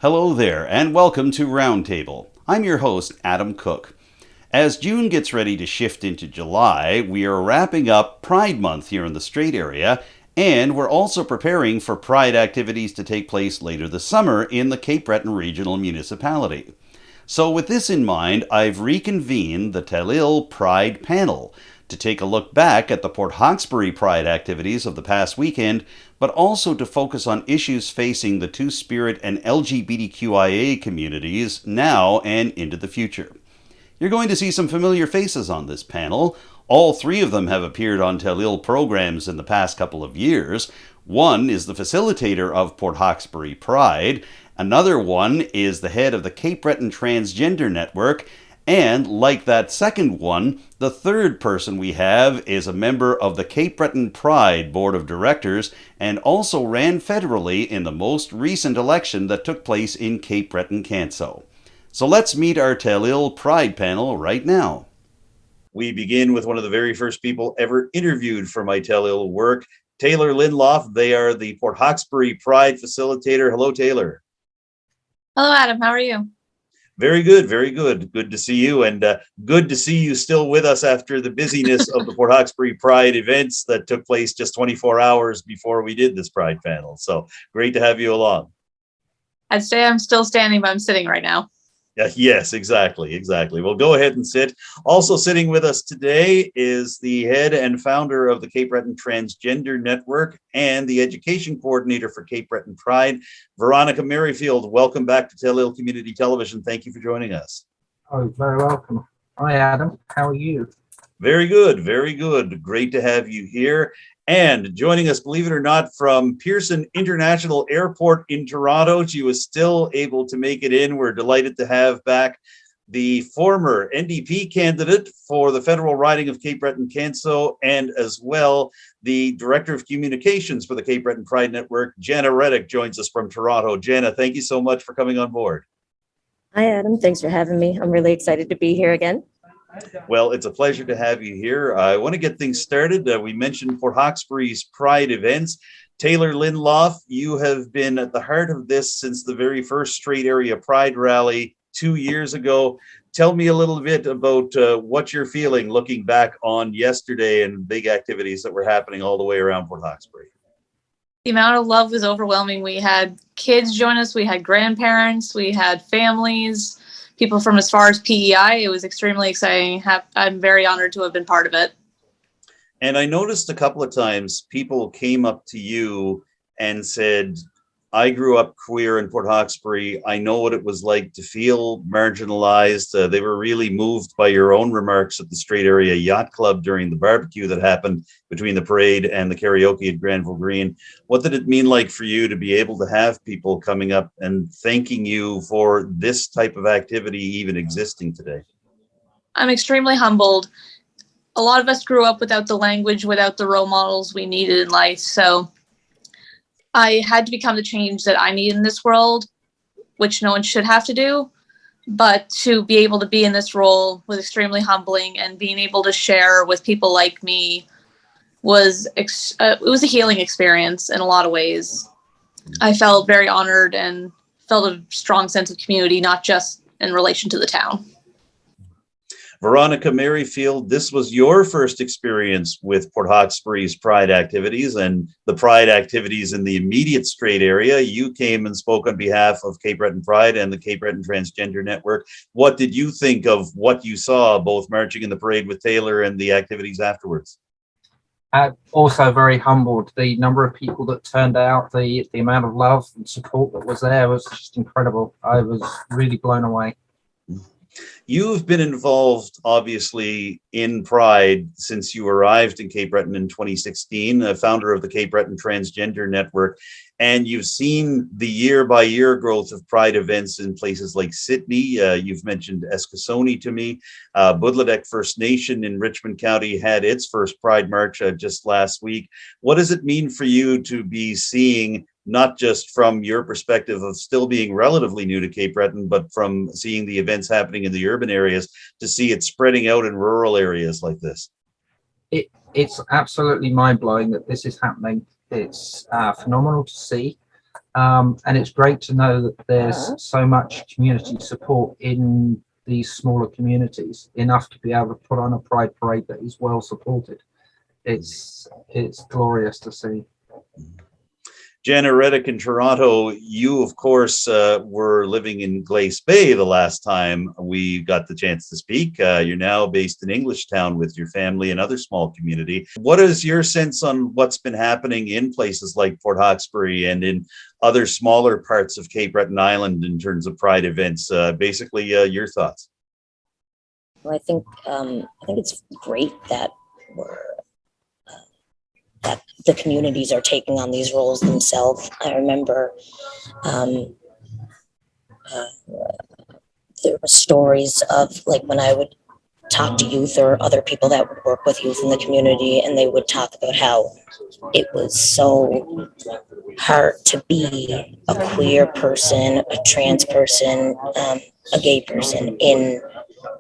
Hello there, and welcome to Roundtable. I'm your host, Adam Cook. As June gets ready to shift into July, we are wrapping up Pride Month here in the Strait area, and we're also preparing for Pride activities to take place later this summer in the Cape Breton Regional Municipality. So with this in mind, I've reconvened the Telile Pride panel to take a look back at the Port Hawkesbury Pride activities of the past weekend, but also to focus on issues facing the Two-Spirit and LGBTQIA communities now and into the future. You're going to see some familiar faces on this panel. All three of them have appeared on Telile programs in the past couple of years. One is the facilitator of Port Hawkesbury Pride. Another one is the head of the Cape Breton Transgender Network. And like that second one, the third person we have is a member of the Cape Breton Pride Board of Directors and also ran federally in the most recent election that took place in Cape Breton-Canso. So let's meet our Telile Pride panel right now. We begin with one of the very first people ever interviewed for my Telile work, Taylor Linloff. They are the Port Hawkesbury Pride facilitator. Hello, Taylor. Hello, Adam. How are you? Very good, very good. Good to see you, and good to see you still with us after the busyness of the Port Hawkesbury Pride events that took place just 24 hours before we did this Pride panel. So great to have you along. I'd say I'm still standing, but I'm sitting right now. Yes, exactly. Well, go ahead and sit. Also sitting with us today is the head and founder of the Cape Breton Transgender Network and the education coordinator for Cape Breton Pride, Veronica Merryfield. Welcome back to Telile Community Television. Thank you for joining us. Oh, very welcome. Hi, Adam. How are you? Very good, very good. Great to have you here. And joining us, believe it or not, from Pearson International Airport in Toronto, she was still able to make it in. We're delighted to have back the former NDP candidate for the federal riding of Cape Breton-Canso, and as well the Director of Communications for the Cape Breton Pride Network, Jana Reddick, joins us from Toronto. Jana, thank you so much for coming on board. Hi, Adam. Thanks for having me. I'm really excited to be here again. Well, it's a pleasure to have you here. I want to get things started. We mentioned Port Hawkesbury's Pride events. Taylor Linloff, you have been at the heart of this since the very first Strait Area Pride rally 2 years ago. Tell me a little bit about what you're feeling looking back on yesterday and big activities that were happening all the way around Port Hawkesbury. The amount of love was overwhelming. We had kids join us. We had grandparents. We had families. People from as far as PEI. It was extremely exciting. I'm very honored to have been part of it. And I noticed a couple of times people came up to you and said, I grew up queer in Port Hawkesbury. I know what it was like to feel marginalized. They were really moved by your own remarks at the Strait Area Yacht Club during the barbecue that happened between the parade and the karaoke at Granville Green. What did it mean like for you to be able to have people coming up and thanking you for this type of activity even existing today? I'm extremely humbled. A lot of us grew up without the language, without the role models we needed in life. So I had to become the change that I need in this world, which no one should have to do. But to be able to be in this role was extremely humbling, and being able to share with people like me was it was a healing experience in a lot of ways. I felt very honored and felt a strong sense of community, not just in relation to the town. Veronica Merryfield, this was your first experience with Port Hawkesbury's Pride activities and the Pride activities in the immediate Strait area. You came and spoke on behalf of Cape Breton Pride and the Cape Breton Transgender Network. What did you think of what you saw, both marching in the parade with Taylor and the activities afterwards? Also very humbled. The number of people that turned out, the amount of love and support that was there was just incredible. I was really blown away. You've been involved, obviously, in Pride since you arrived in Cape Breton in 2016, a founder of the Cape Breton Transgender Network, and you've seen the year-by-year growth of Pride events in places like Sydney. You've mentioned Eskasoni to me. Budladek First Nation in Richmond County had its first Pride March just last week. What does it mean for you to be seeing, not just from your perspective of still being relatively new to Cape Breton, but from seeing the events happening in the urban areas, to see it spreading out in rural areas like this? It's absolutely mind-blowing that this is happening. It's phenomenal to see. And it's great to know that there's so much community support in these smaller communities, enough to be able to put on a pride parade that is well supported. It's glorious to see. Jana Reddick in Toronto, you, of course, were living in Glace Bay the last time we got the chance to speak. You're now based in Englishtown with your family and other small community. What is your sense on what's been happening in places like Port Hawkesbury and in other smaller parts of Cape Breton Island in terms of Pride events? Basically, your thoughts. Well, I think it's great that that the communities are taking on these roles themselves. I remember there were stories of, like, when I would talk to youth or other people that would work with youth in the community, and they would talk about how it was so hard to be a queer person, a trans person, a gay person in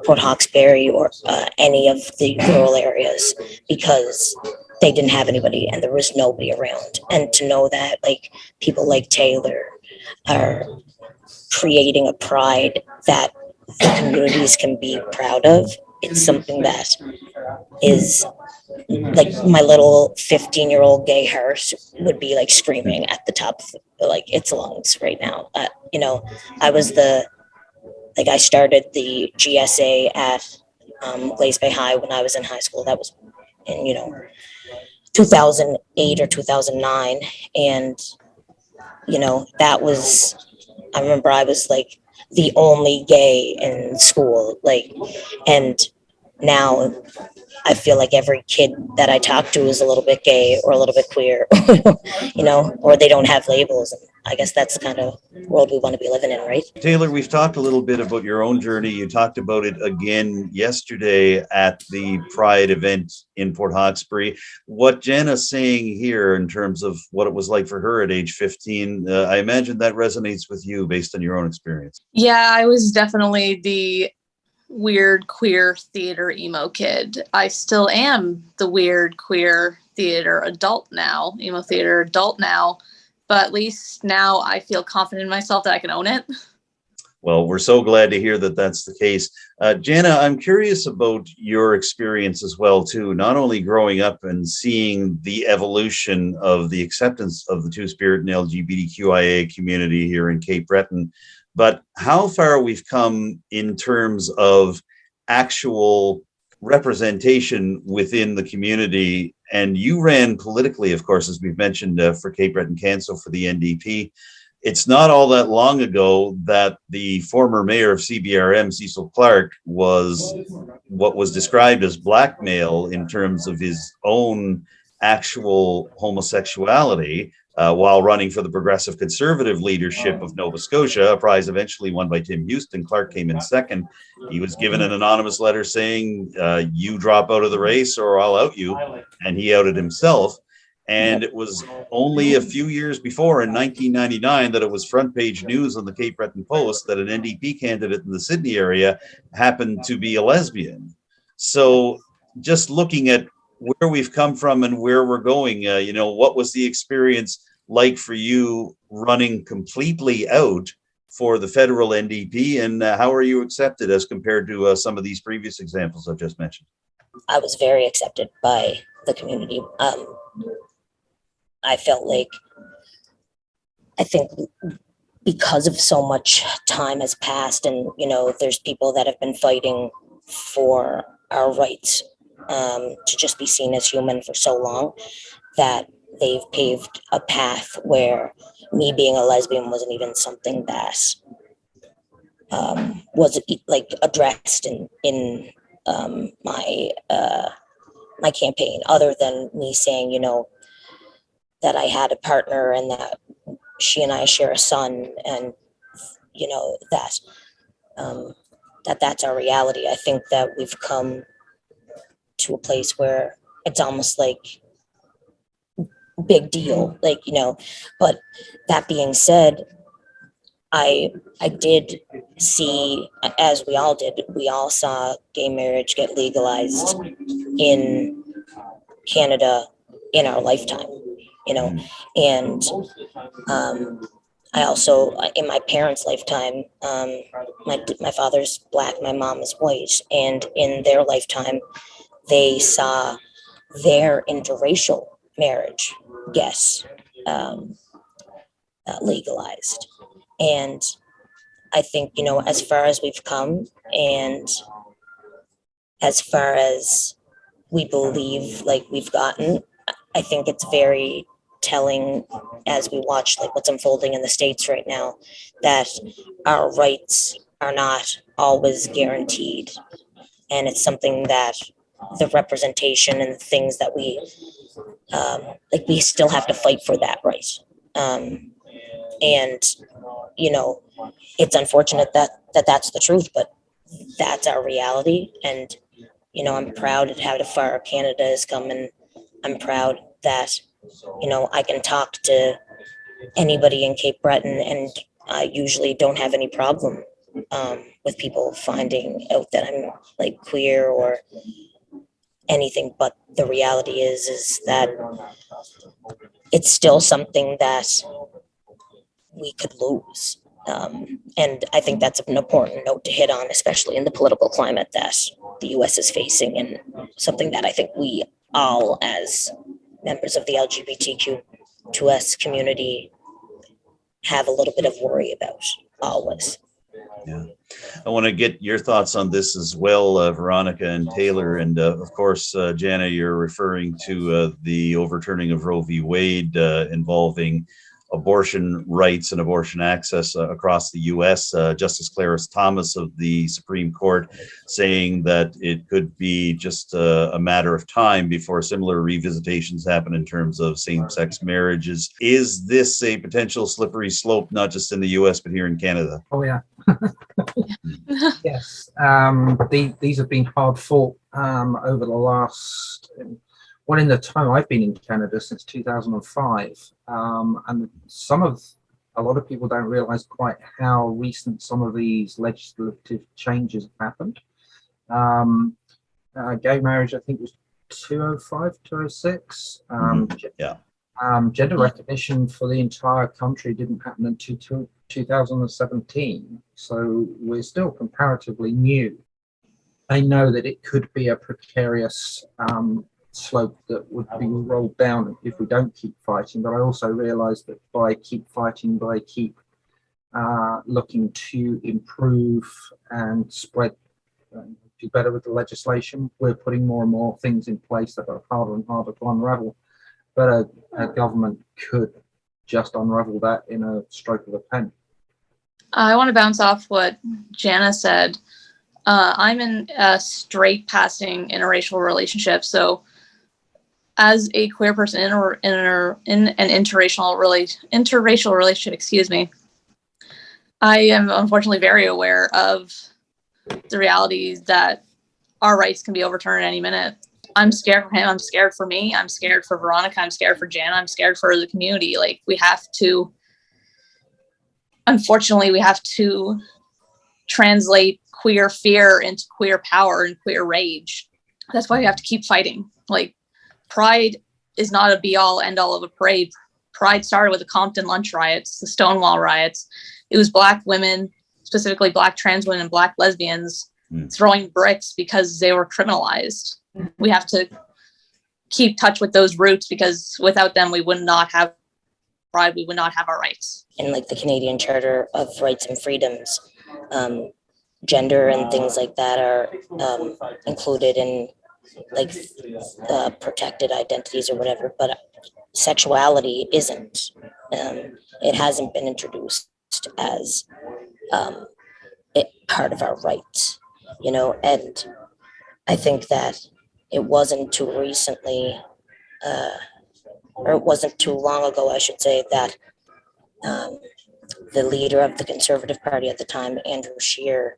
Port Hawkesbury or any of the rural areas, because they didn't have anybody and there was nobody around. And to know that, like, people like Taylor are creating a pride that the communities can be proud of, it's something that is, like, my little 15-year-old gay heart would be like screaming at the top of, like, its lungs right now. I started the GSA at Glace Bay High when I was in high school. That was in 2008 or 2009, and that was, I remember I was like the only gay in school, like, and now I feel like every kid that I talk to is a little bit gay or a little bit queer, or they don't have labels. And I guess that's the kind of world we want to be living in, right? Taylor, we've talked a little bit about your own journey. You talked about it again yesterday at the Pride event in Port Hawkesbury. What Jana's saying here in terms of what it was like for her at age 15, I imagine that resonates with you based on your own experience. Yeah, I was definitely the weird queer theater emo kid. I still am the weird queer theater adult now, emo theater adult now, but at least now I feel confident in myself that I can own it. Well, we're so glad to hear that that's the case. Jana, I'm curious about your experience as well, too, not only growing up and seeing the evolution of the acceptance of the Two-Spirit and LGBTQIA community here in Cape Breton, but how far we've come in terms of actual representation within the community. And you ran politically, of course, as we've mentioned, for Cape Breton-Canso for the NDP. It's not all that long ago that the former mayor of CBRM, Cecil Clark, was what was described as blackmail in terms of his own actual homosexuality while running for the Progressive Conservative leadership of Nova Scotia, a prize eventually won by Tim Houston. Clark came in second. He was given an anonymous letter saying, you drop out of the race or I'll out you. And he outed himself. And it was only a few years before, in 1999, that it was front page news on the Cape Breton Post that an NDP candidate in the Sydney area happened to be a lesbian. So just looking at where we've come from and where we're going, what was the experience like for you running completely out for the federal NDP, and how are you accepted as compared to some of these previous examples I've just mentioned? I was very accepted by the community. I felt like, I think because of so much time has passed, and there's people that have been fighting for our rights to just be seen as human for so long, that they've paved a path where me being a lesbian wasn't even something that was like addressed in my campaign, other than me saying that I had a partner and that she and I share a son, and that's our reality. I think that we've come to a place where it's almost like big deal, but that being said, I did see, as we all did, we all saw gay marriage get legalized in Canada in our lifetime, and I also, in my parents' lifetime, my father's Black, my mom is white, and in their lifetime, they saw their interracial marriage get legalized. And I think, as far as we've come and as far as we believe like we've gotten, I think it's very telling as we watch like what's unfolding in the States right now, that our rights are not always guaranteed. And it's something that the representation and the things that we still have to fight for that right. And, it's unfortunate that that's the truth, but that's our reality. And, I'm proud at how far Canada has come, and I'm proud that, I can talk to anybody in Cape Breton, and I usually don't have any problem with people finding out that I'm like queer or anything. But the reality is that it's still something that we could lose. And I think that's an important note to hit on, especially in the political climate that the US is facing, and something that I think we all, as members of the LGBTQ2S community, have a little bit of worry about always. Yeah, I want to get your thoughts on this as well, Veronica and Taylor. And of course, Jana, you're referring to the overturning of Roe v. Wade involving abortion rights and abortion access across the U.S. Justice Clarence Thomas of the Supreme Court saying that it could be just a matter of time before similar revisitations happen in terms of same-sex marriages. Is this a potential slippery slope, not just in the U.S., but here in Canada? Oh, yeah. Yes. These have been hard fought over the last... in the time I've been in Canada since 2005, and a lot of people don't realize quite how recent some of these legislative changes have happened. Gay marriage, I think, was 205, 206. Gender recognition for the entire country didn't happen until 2017, so we're still comparatively new. I know that it could be a precarious slope that would be rolled down if we don't keep fighting, but I also realize that by keep fighting, by keep looking to improve and spread, do better with the legislation, we're putting more and more things in place that are harder and harder to unravel, but a government could just unravel that in a stroke of a pen. I want to bounce off what Jana said. I'm in a straight passing interracial relationship, so as a queer person in an interracial relationship, I am unfortunately very aware of the reality that our rights can be overturned at any minute. I'm scared for him. I'm scared for me. I'm scared for Veronica. I'm scared for Jana. I'm scared for the community. Like, unfortunately, we have to translate queer fear into queer power and queer rage. That's why we have to keep fighting. Like, Pride is not a be-all, end-all of a parade. Pride started with the Compton lunch riots, the Stonewall riots. It was Black women, specifically Black trans women and Black lesbians, throwing bricks because they were criminalized. We have to keep touch with those roots, because without them, we would not have Pride. We would not have our rights. In like the Canadian Charter of Rights and Freedoms, gender and things like that are included in like protected identities or whatever, but sexuality isn't. It hasn't been introduced as part of our rights, and I think that it wasn't too recently, or it wasn't too long ago, I should say, that the leader of the Conservative Party at the time, Andrew Scheer,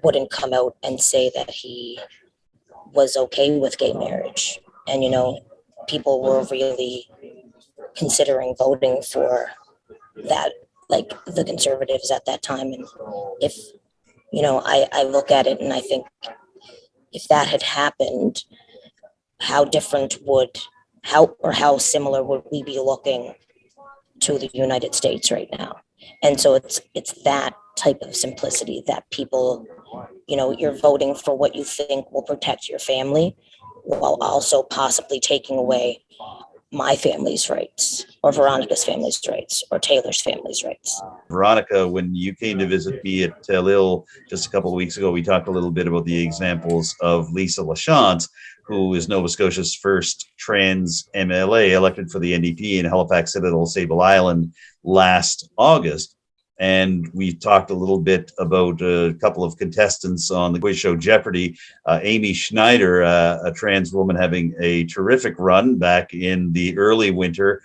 wouldn't come out and say that he was okay with gay marriage. And, people were really considering voting for that, like the Conservatives at that time. And if, I look at it and I think if that had happened, how similar would we be looking to the United States right now. And so it's that type of simplicity that people, you're voting for what you think will protect your family while also possibly taking away my family's rights, or Veronica's family's rights, or Taylor's family's rights. Veronica, when you came to visit me at Telile just a couple of weeks ago, we talked a little bit about the examples of Lisa Lachance, who is Nova Scotia's first trans MLA elected for the NDP in Halifax Citadel, Sable Island last August. And we talked a little bit about a couple of contestants on the quiz show Jeopardy. Amy Schneider, a trans woman having a terrific run back in the early winter.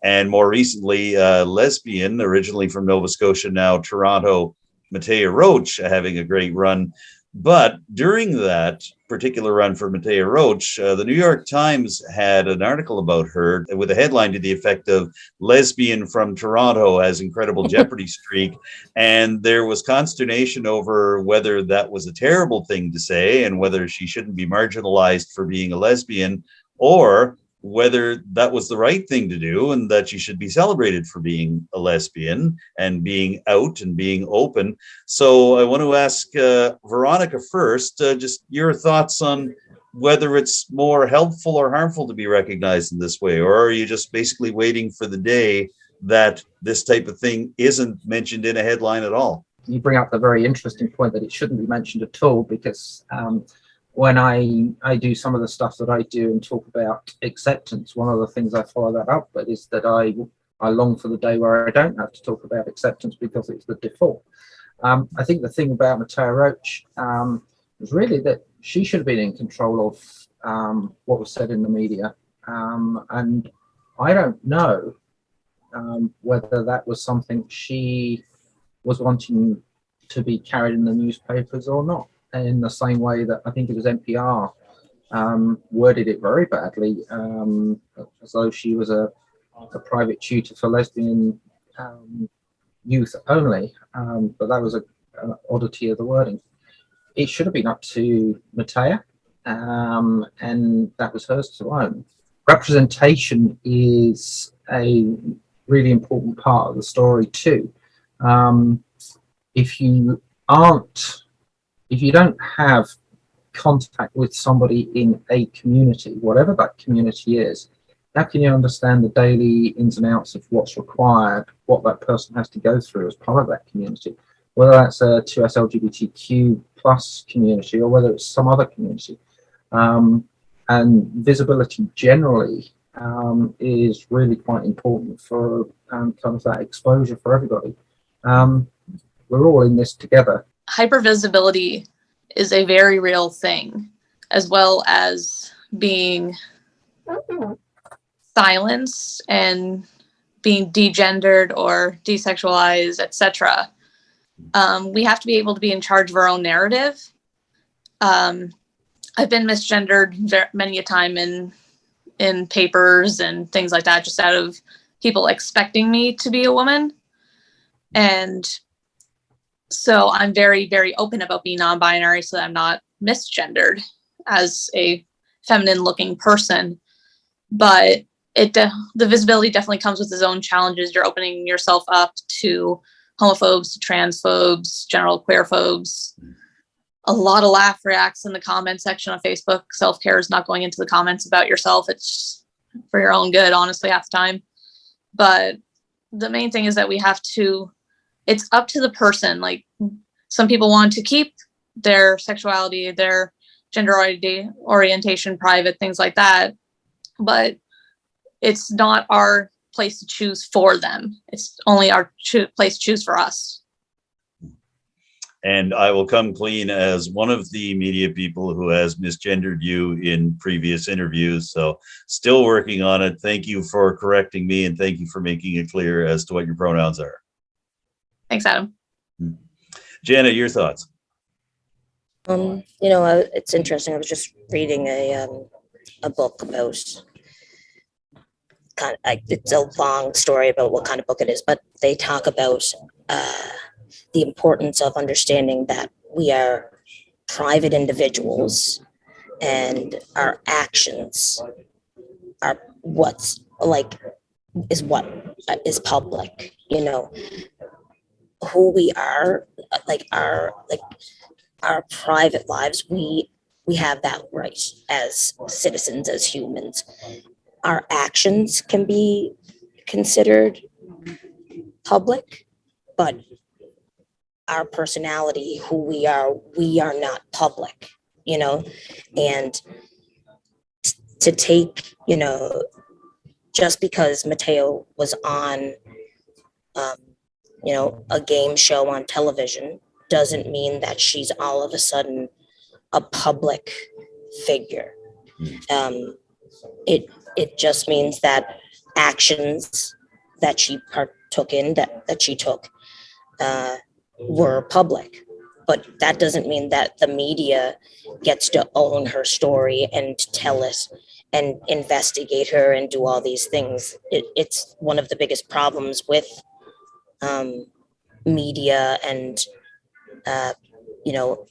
And more recently, lesbian, originally from Nova Scotia, now Toronto, Matea Roach, having a great run. But during that particular run for Matea Roach, the New York Times had an article about her with a headline to the effect of "Lesbian from Toronto has incredible Jeopardy streak." And there was consternation over whether that was a terrible thing to say and whether she shouldn't be marginalized for being a lesbian, or whether that was the right thing to do and that she should be celebrated for being a lesbian and being out and being open. So I want to ask Veronica first, just your thoughts on whether it's more helpful or harmful to be recognized in this way, or are you just basically waiting for the day that this type of thing isn't mentioned in a headline at all? You bring up the very interesting point that it shouldn't be mentioned at all, because when I do some of the stuff that I do and talk about acceptance, one of the things I follow that up with is that I long for the day where I don't have to talk about acceptance because it's the default. I think the thing about Matea Roach was really that she should have been in control of what was said in the media. And I don't know whether that was something she was wanting to be carried in the newspapers or not. In the same way that I think it was NPR worded it very badly, as though she was a private tutor for lesbian youth only, but that was an oddity of the wording. It should have been up to Matea, and that was hers to own. Representation is a really important part of the story too. If you don't have contact with somebody in a community, whatever that community is, how can you understand the daily ins and outs of what's required, what that person has to go through as part of that community, whether that's a 2S LGBTQ plus community or whether it's some other community. And visibility generally is really quite important for kind of that exposure for everybody. We're all in this together. Hypervisibility is a very real thing, as well as being silenced and being degendered or desexualized, etc. We have to be able to be in charge of our own narrative. I've been misgendered many a time in papers and things like that, just out of people expecting me to be a woman. And so I'm very, very open about being non-binary so that I'm not misgendered as a feminine looking person. But the visibility definitely comes with its own challenges. You're opening yourself up to homophobes, to transphobes, general queerphobes. A lot of laugh reacts in the comment section on Facebook. Self-care is not going into the comments about yourself. It's for your own good, honestly, half the time. But the main thing is that we have to, it's up to the person. Like, some people want to keep their sexuality, their gender orientation private, things like that. But it's not our place to choose for them. It's only our place to choose for us. And I will come clean as one of the media people who has misgendered you in previous interviews. So still working on it. Thank you for correcting me, and thank you for making it clear as to what your pronouns are. Thanks, Adam. Jana, your thoughts? It's interesting. I was just reading a book about it's a long story about what kind of book it is, but they talk about the importance of understanding that we are private individuals and our actions are what's like is what is public, you know, who we are, our private lives, we have that right as citizens, as humans. Our actions can be considered public, but our personality, who we are not public, you know. And to take, you know, just because Mateo was on um, you know, a game show on television doesn't mean that she's all of a sudden a public figure. Um, it just means that actions that she partook in, that she took, were public. But that doesn't mean that the media gets to own her story and tell it and investigate her and do all these things. It's one of the biggest problems with um, media and uh, you know,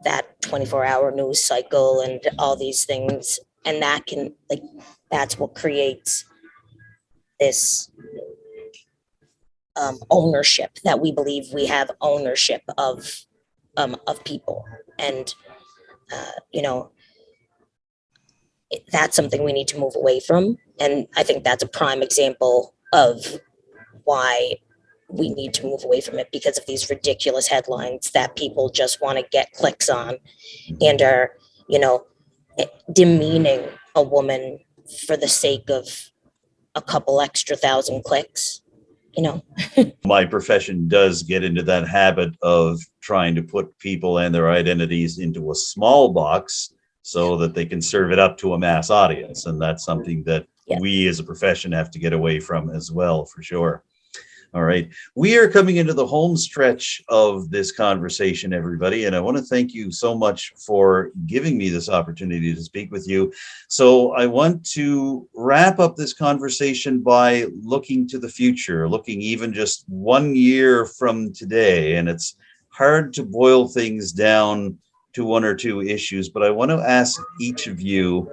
that 24-hour news cycle and all these things. And that can, like, that's what creates this ownership, that we believe we have ownership of people. And you know, that's something we need to move away from. And I think that's a prime example of why we need to move away from it, because of these ridiculous headlines that people just want to get clicks on and are, you know, demeaning a woman for the sake of a couple extra thousand clicks, you know. My profession does get into that habit of trying to put people and their identities into a small box so that they can serve it up to a mass audience. And that's something that we as a profession have to get away from as well, for sure. All right. We are coming into the home stretch of this conversation, everybody. And I want to thank you so much for giving me this opportunity to speak with you. So I want to wrap up this conversation by looking to the future, looking even just 1 year from today. And it's hard to boil things down to one or two issues, but I want to ask each of you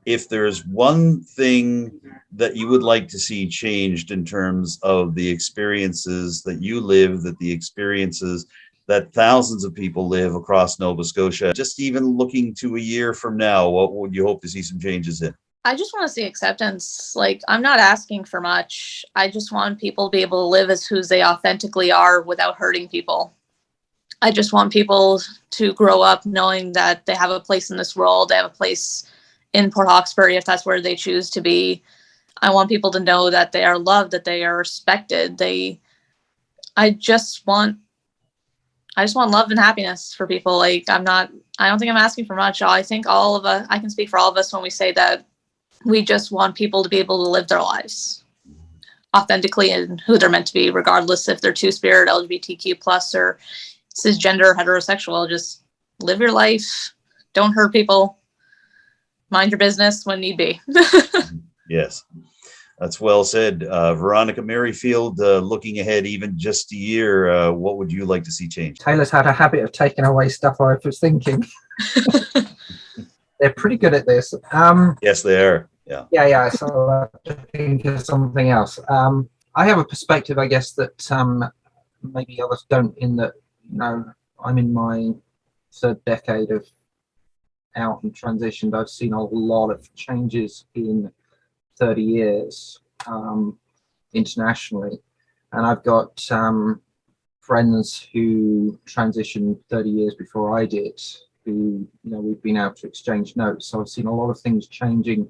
if there's one thing that you would like to see changed in terms of the experiences that you live, that the experiences that thousands of people live across Nova Scotia, just even looking to a year from now, what would you hope to see some changes in? I just want to see acceptance. Like, I'm not asking for much. I just want people to be able to live as who they authentically are without hurting people. I just want people to grow up knowing that they have a place in this world. They have a place in Port Hawkesbury if that's where they choose to be. I want people to know that they are loved, that they are respected. I just want love and happiness for people. Like, I don't think I'm asking for much. I think all of us, I can speak for all of us when we say that we just want people to be able to live their lives authentically and who they're meant to be, regardless if they're two-spirit, LGBTQ plus, or cisgender, heterosexual. Just live your life. Don't hurt people. Mind your business when need be. Yes, that's well said. Veronica Merryfield, looking ahead even just a year, what would you like to see change? Taylor's had a habit of taking away stuff I was thinking. They're pretty good at this. Yes, they are. Yeah. Yeah. So I think of something else. I have a perspective, I guess, that maybe others don't, in that, you know, I'm in my third decade of out and transitioned. I've seen a lot of changes in 30 years internationally, and I've got friends who transitioned 30 years before I did, who, you know, we've been able to exchange notes. So I've seen a lot of things changing,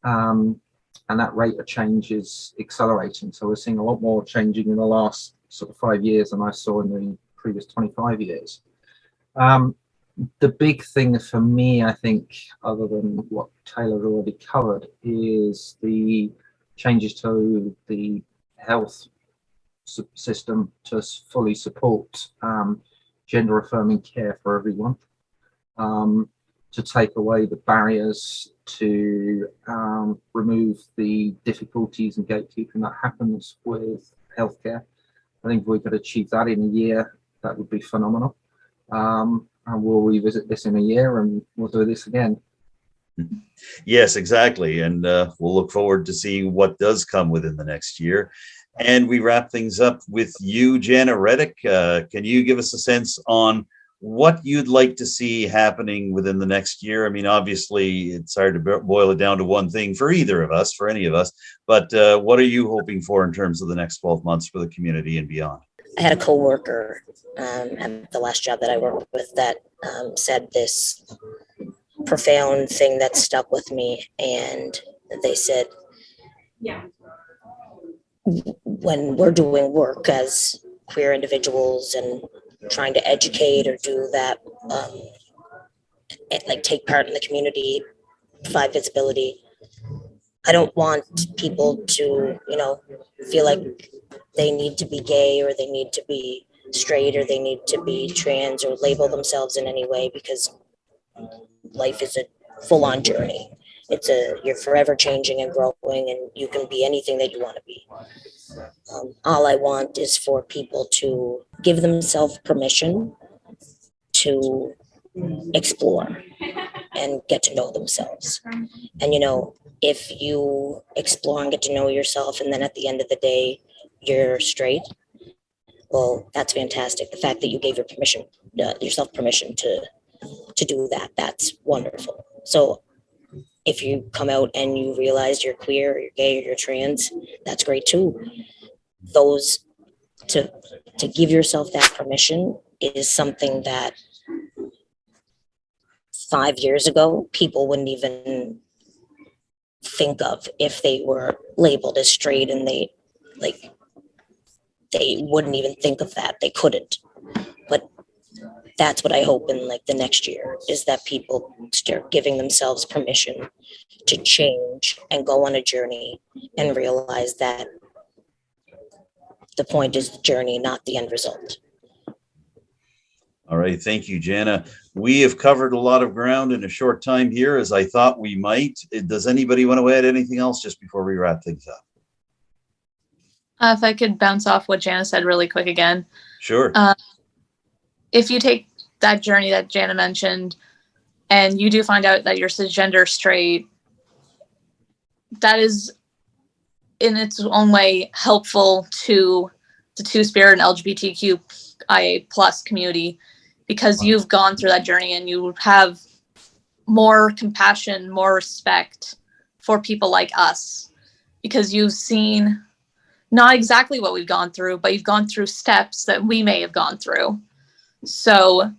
and that rate of change is accelerating. So we're seeing a lot more changing in the last sort of 5 years than I saw in the previous 25 years. The big thing for me, I think, other than what Taylor already covered, is the changes to the health system to fully support gender affirming care for everyone, to take away the barriers, to remove the difficulties and gatekeeping that happens with healthcare. I think if we could achieve that in a year, that would be phenomenal. And we'll revisit this in a year and we'll do this again. Yes, exactly. And we'll look forward to seeing what does come within the next year. And we wrap things up with you, Jana Reddick. Can you give us a sense on what you'd like to see happening within the next year? I mean, obviously, it's hard to boil it down to one thing for either of us, for any of us. But what are you hoping for in terms of the next 12 months for the community and beyond? I had a coworker at the last job that I worked with that said this profound thing that stuck with me. And they said, when we're doing work as queer individuals and trying to educate or do that, like take part in the community, provide visibility, I don't want people to, feel like they need to be gay or they need to be straight or they need to be trans or label themselves in any way, because life is a full-on journey. You're forever changing and growing, and you can be anything that you want to be. All I want is for people to give themselves permission to explore and get to know themselves. And, if you explore and get to know yourself, and then at the end of the day, you're straight, well, that's fantastic. The fact that you gave yourself permission to do that, that's wonderful. So if you come out and you realize you're queer or you're gay or you're trans, that's great too. To give yourself that permission is something that 5 years ago, people wouldn't even think of if they were labeled as straight, and they wouldn't even think of that. They couldn't. But that's what I hope in the next year, is that people start giving themselves permission to change and go on a journey and realize that the point is the journey, not the end result. All right. Thank you, Jana. We have covered a lot of ground in a short time here, as I thought we might. Does anybody want to add anything else just before we wrap things up? If I could bounce off what Jana said really quick again. Sure. If you take that journey that Jana mentioned and you do find out that you're cisgender straight, that is in its own way helpful to the Two-Spirit and LGBTQIA plus community, because you've gone through that journey and you have more compassion, more respect for people like us, because you've seen not exactly what we've gone through, but you've gone through steps that we may have gone through. So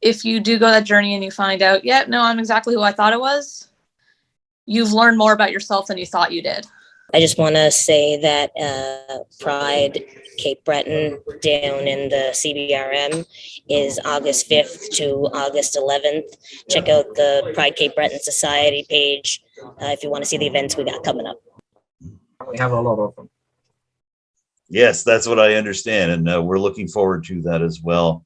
if you do go that journey and you find out, yeah, no, I'm exactly who I thought it was, you've learned more about yourself than you thought you did. I just want to say that Pride Cape Breton down in the CBRM is August 5th to August 11th. Check out the Pride Cape Breton Society page if you want to see the events we got coming up. We have a lot of them. Yes, that's what I understand. And we're looking forward to that as well.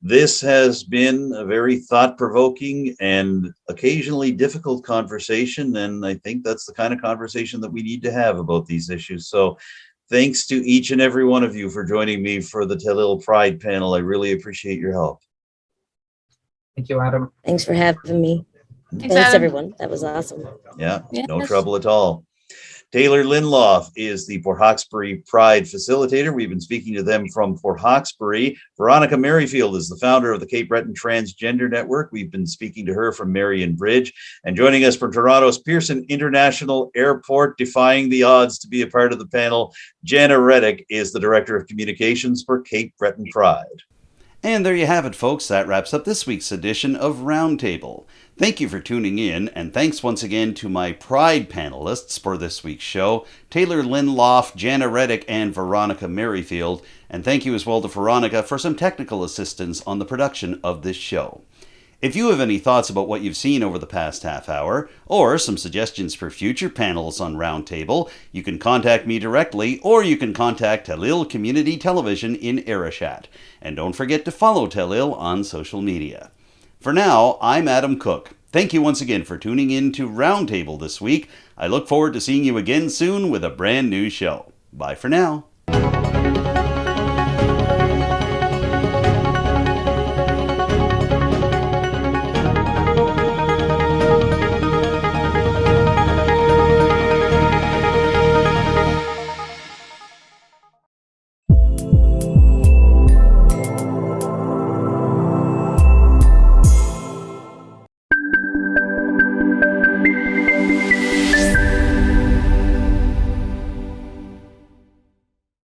This has been a very thought-provoking and occasionally difficult conversation, and I think that's the kind of conversation that we need to have about these issues. So thanks to each and every one of you for joining me for the Telile Pride panel. I really appreciate your help. Thank you, Adam. Thanks for having me. Thanks, everyone. That was awesome. Yeah, Yes. No trouble at all. Taylor Linloff is the Port Hawkesbury Pride facilitator. We've been speaking to them from Port Hawkesbury. Veronica Merryfield is the founder of the Cape Breton Transgender Network. We've been speaking to her from Marion Bridge. And joining us from Toronto's Pearson International Airport, defying the odds to be a part of the panel, Jana Reddick is the Director of Communications for Cape Breton Pride. And there you have it, folks. That wraps up this week's edition of Roundtable. Thank you for tuning in, and thanks once again to my Pride panelists for this week's show, Taylor Linloff, Jana Reddick, and Veronica Merryfield. And thank you as well to Veronica for some technical assistance on the production of this show. If you have any thoughts about what you've seen over the past half hour, or some suggestions for future panels on Roundtable, you can contact me directly, or you can contact Telile Community Television in Arishat. And don't forget to follow Telile on social media. For now, I'm Adam Cook. Thank you once again for tuning in to Roundtable this week. I look forward to seeing you again soon with a brand new show. Bye for now.